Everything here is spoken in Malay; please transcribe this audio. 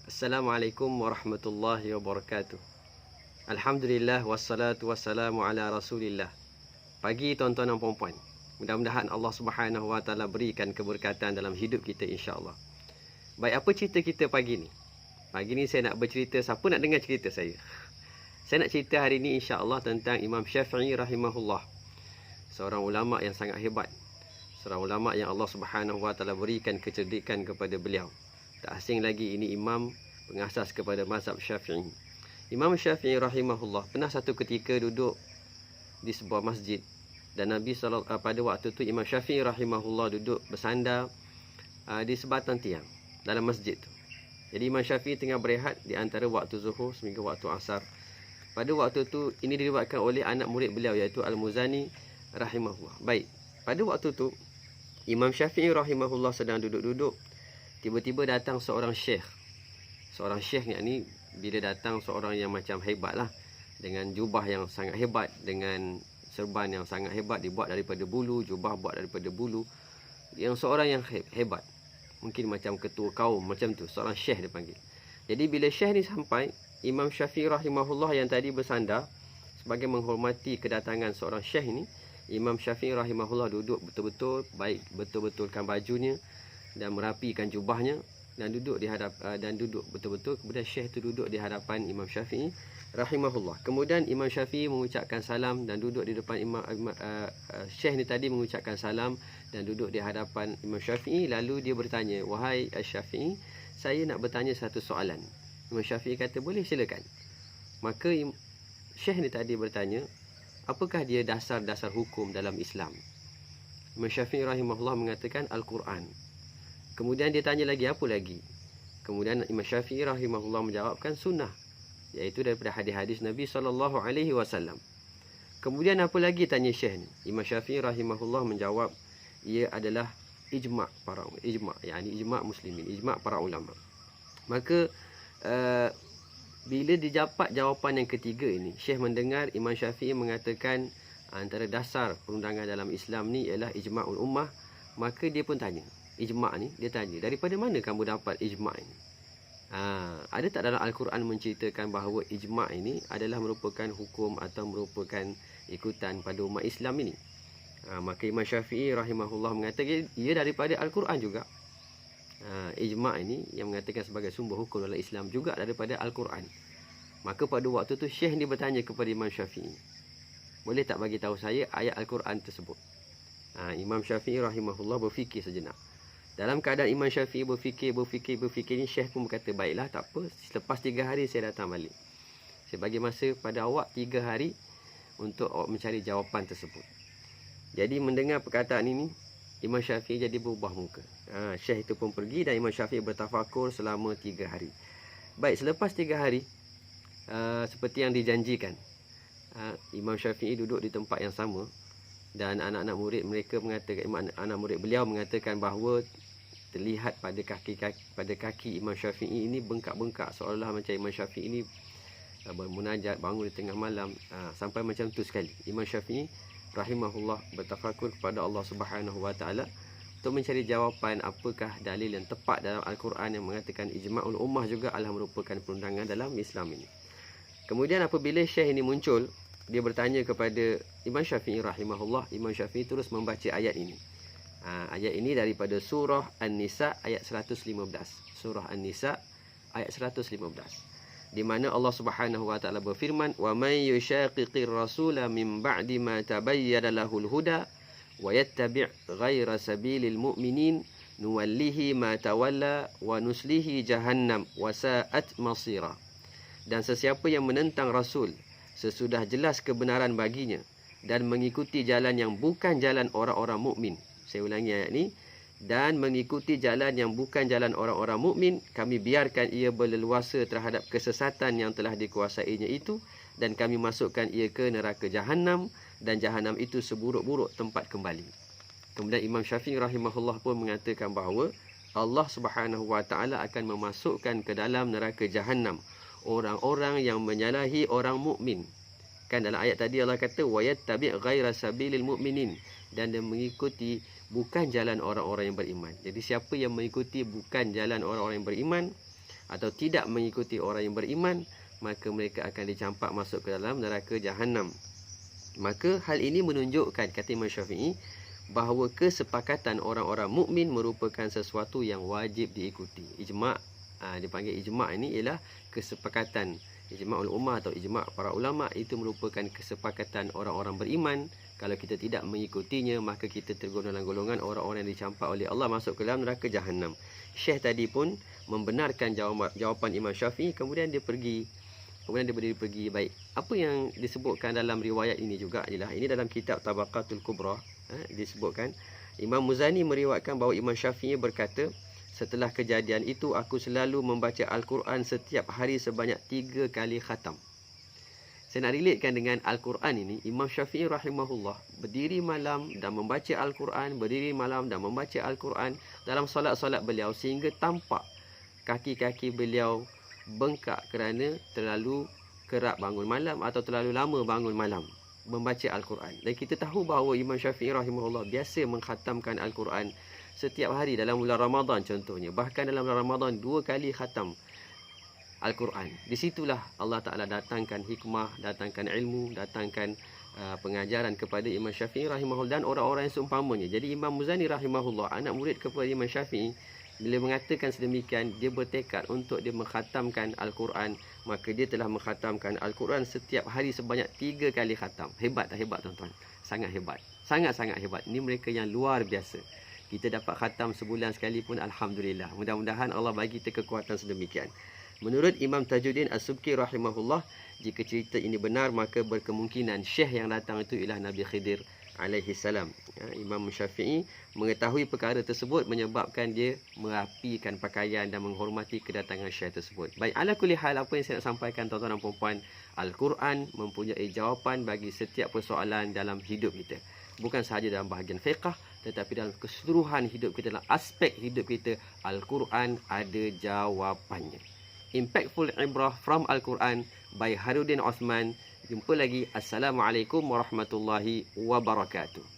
Assalamualaikum warahmatullahi wabarakatuh. Alhamdulillah wassalatu wassalamu ala Rasulillah. Pagi tuan-tuan dan puan-puan. Mudah-mudahan Allah Subhanahu wa taala berikan keberkatan dalam hidup kita insya-Allah. Baik, apa cerita kita pagi ni? Pagi ni saya nak bercerita, siapa nak dengar cerita saya? Saya nak cerita hari ni insya-Allah tentang Imam Syafi'i rahimahullah. Seorang ulama yang sangat hebat. Seorang ulama yang Allah Subhanahu wa taala berikan kecerdikan kepada beliau. Tak asing lagi, ini imam pengasas kepada mazhab Syafi'i. Imam Syafi'i rahimahullah pernah satu ketika duduk di sebuah masjid, dan pada waktu tu Imam Syafi'i rahimahullah duduk bersandar di sebatang tiang dalam masjid tu. Jadi Imam Syafi'i tengah berehat di antara waktu zuhur sehingga waktu asar. Pada waktu tu ini diriwayatkan oleh anak murid beliau iaitu Al-Muzani rahimahullah. Baik, pada waktu tu Imam Syafi'i rahimahullah sedang duduk-duduk. Tiba-tiba datang seorang syekh. Seorang syekh ni bila datang seorang yang macam hebat lah. Dengan jubah yang sangat hebat. Dengan serban yang sangat hebat. Dibuat daripada bulu. Jubah buat daripada bulu. Yang seorang yang hebat. Mungkin macam ketua kaum. Macam tu. Seorang syekh dia panggil. Jadi bila syekh ni sampai. Imam Syafi'i rahimahullah yang tadi bersandar. Sebagai menghormati kedatangan seorang syekh ni. Imam Syafi'i rahimahullah duduk betul-betul. Baik betul-betulkan bajunya. Dan merapikan jubahnya dan duduk betul-betul. Kemudian syekh itu duduk di hadapan Imam Syafi'i rahimahullah. Kemudian Imam Syafi'i mengucapkan salam dan duduk di depan syekh ni tadi mengucapkan salam dan duduk di hadapan Imam Syafi'i. Lalu dia bertanya, "Wahai Syafi'i, saya nak bertanya satu soalan." Imam Syafi'i kata, "Boleh, silakan." Maka syekh ni tadi bertanya, "Apakah dia dasar-dasar hukum dalam Islam?" Imam Syafi'i rahimahullah mengatakan Al-Quran. Kemudian dia tanya lagi, apa lagi? Kemudian Imam Syafi'i rahimahullah menjawabkan sunnah, iaitu daripada hadis-hadis Nabi SAW. Kemudian apa lagi tanya syekh ni? Imam Syafi'i rahimahullah menjawab, ia adalah ijma' ijma' muslimin, ijma' para ulama. Maka bila didapat jawapan yang ketiga ini, syekh mendengar Imam Syafi'i mengatakan antara dasar perundangan dalam Islam ni ialah ijma'ul ummah. Maka dia pun tanya, ijma' ni, dia tanya, daripada mana kamu dapat ijma' ini? Ada tak dalam Al-Quran menceritakan bahawa ijma' ini adalah merupakan hukum atau merupakan ikutan pada umat Islam ini? Maka Imam Syafi'i rahimahullah mengatakan ia daripada Al-Quran juga. Ijma' ini yang mengatakan sebagai sumber hukum dalam Islam juga daripada Al-Quran. Maka pada waktu tu syekh ni bertanya kepada Imam Syafi'i, boleh tak bagi tahu saya ayat Al-Quran tersebut? Imam Syafi'i rahimahullah berfikir sejenak. Dalam keadaan Imam Syafi'i berfikir ni, syekh pun berkata, baiklah, tak apa, selepas 3 hari saya datang balik. Saya bagi masa pada awak 3 hari untuk awak mencari jawapan tersebut. Jadi mendengar perkataan ini, Imam Syafi'i jadi berubah muka. Syekh itu pun pergi dan Imam Syafi'i bertafakur selama 3 hari. Baik, selepas 3 hari, seperti yang dijanjikan, Imam Syafi'i duduk di tempat yang sama. Dan anak-anak murid mereka mengatakan, anak murid beliau mengatakan bahawa terlihat pada kaki Imam Syafi'i ini bengkak-bengkak, seolah-olah macam Imam Syafi'i ini bermunajat, bangun di tengah malam, sampai macam tu sekali. Imam Syafi'i rahimahullah bertafakur kepada Allah Subhanahu wa taala untuk mencari jawapan apakah dalil yang tepat dalam Al-Quran yang mengatakan ijma'ul ummah juga adalah merupakan perundangan dalam Islam ini. Kemudian apabila syekh ini muncul, dia bertanya kepada Imam Syafi'i rahimahullah. Imam Syafi'i terus membaca ayat ini. Ayat ini daripada surah An-Nisa ayat 115. Surah An-Nisa ayat 115. Di mana Allah Subhanahu wa taala berfirman, "Wa may yushaqiqir rasula min ba'di ma tabayyana lahul huda wa yattabi' ghaira sabilil mu'minin nuwallihi ma tawalla wa nuslihi jahannam wa sa'at masira." Dan sesiapa yang menentang Rasul sesudah jelas kebenaran baginya dan mengikuti jalan yang bukan jalan orang-orang mukmin. Saya ulangi ayat ni. Dan mengikuti jalan yang bukan jalan orang-orang mukmin, kami biarkan ia berleluasa terhadap kesesatan yang telah dikuasainya itu, dan kami masukkan ia ke neraka Jahannam, dan Jahannam itu seburuk-buruk tempat kembali. Kemudian Imam Syafi'i rahimahullah pun mengatakan bahawa Allah Subhanahu wa taala akan memasukkan ke dalam neraka Jahannam orang-orang yang menyalahi orang mukmin. Kan dalam ayat tadi Allah kata wa yattabi' ghaira sabilil mu'minin, dan dia mengikuti bukan jalan orang-orang yang beriman. Jadi siapa yang mengikuti bukan jalan orang-orang yang beriman, atau tidak mengikuti orang yang beriman, maka mereka akan dicampak masuk ke dalam neraka Jahannam. Maka hal ini menunjukkan, kata Imam Syafi'i, bahawa kesepakatan orang-orang mukmin merupakan sesuatu yang wajib diikuti. Ijma', dipanggil ijma' ini ialah kesepakatan. Ijma'ul ummah atau ijma' para ulama' itu merupakan kesepakatan orang-orang beriman. Kalau kita tidak mengikutinya, maka kita tergolong dalam golongan orang-orang yang dicampak oleh Allah masuk ke dalam neraka Jahannam. Syekh tadi pun membenarkan jawapan Imam Syafi'i, kemudian dia berdiri pergi. Baik, apa yang disebutkan dalam riwayat ini juga ialah, ini dalam kitab Tabaqatul Kubra, disebutkan Imam Muzani meriwayatkan bahawa Imam Syafi'i berkata, setelah kejadian itu aku selalu membaca Al-Quran setiap hari sebanyak 3 kali khatam. Saya nak relatekan dengan Al-Quran ini. Imam Syafi'i rahimahullah berdiri malam dan membaca Al-Quran, berdiri malam dan membaca Al-Quran dalam solat-solat beliau, sehingga tampak kaki-kaki beliau bengkak kerana terlalu kerap bangun malam atau terlalu lama bangun malam membaca Al-Quran. Dan kita tahu bahawa Imam Syafi'i rahimahullah biasa mengkhatamkan Al-Quran setiap hari dalam bulan Ramadan contohnya. Bahkan dalam bulan Ramadan 2 kali khatam Al-Quran. Di situlah Allah Ta'ala datangkan hikmah, datangkan ilmu, datangkan pengajaran kepada Imam Syafi'i rahimahullah dan orang-orang yang seumpamanya. Jadi Imam Muzani rahimahullah, anak murid kepada Imam Syafi'i, bila mengatakan sedemikian, dia bertekad untuk dia mengkhatamkan Al-Quran, maka dia telah mengkhatamkan Al-Quran setiap hari sebanyak 3 kali khatam. Hebat tak hebat tuan-tuan? Sangat hebat. Sangat-sangat hebat. Ini mereka yang luar biasa. Kita dapat khatam sebulan sekali pun alhamdulillah. Mudah-mudahan Allah bagi kita kekuatan sedemikian. Menurut Imam Tajuddin As-Subki rahimahullah, jika cerita ini benar, maka berkemungkinan syekh yang datang itu ialah Nabi Khidir alaihi salam. Imam Syafi'i mengetahui perkara tersebut menyebabkan dia merapikan pakaian dan menghormati kedatangan syekh tersebut. Baik, ala kulli hal, apa yang saya nak sampaikan tuan-tuan dan puan-puan, Al-Quran mempunyai jawapan bagi setiap persoalan dalam hidup kita. Bukan sahaja dalam bahagian fiqh, tetapi dalam keseluruhan hidup kita, dalam aspek hidup kita, Al-Quran ada jawapannya. Impactful Ibrah from Al-Quran by Harudin Osman. Jumpa lagi. Assalamualaikum warahmatullahi wabarakatuh.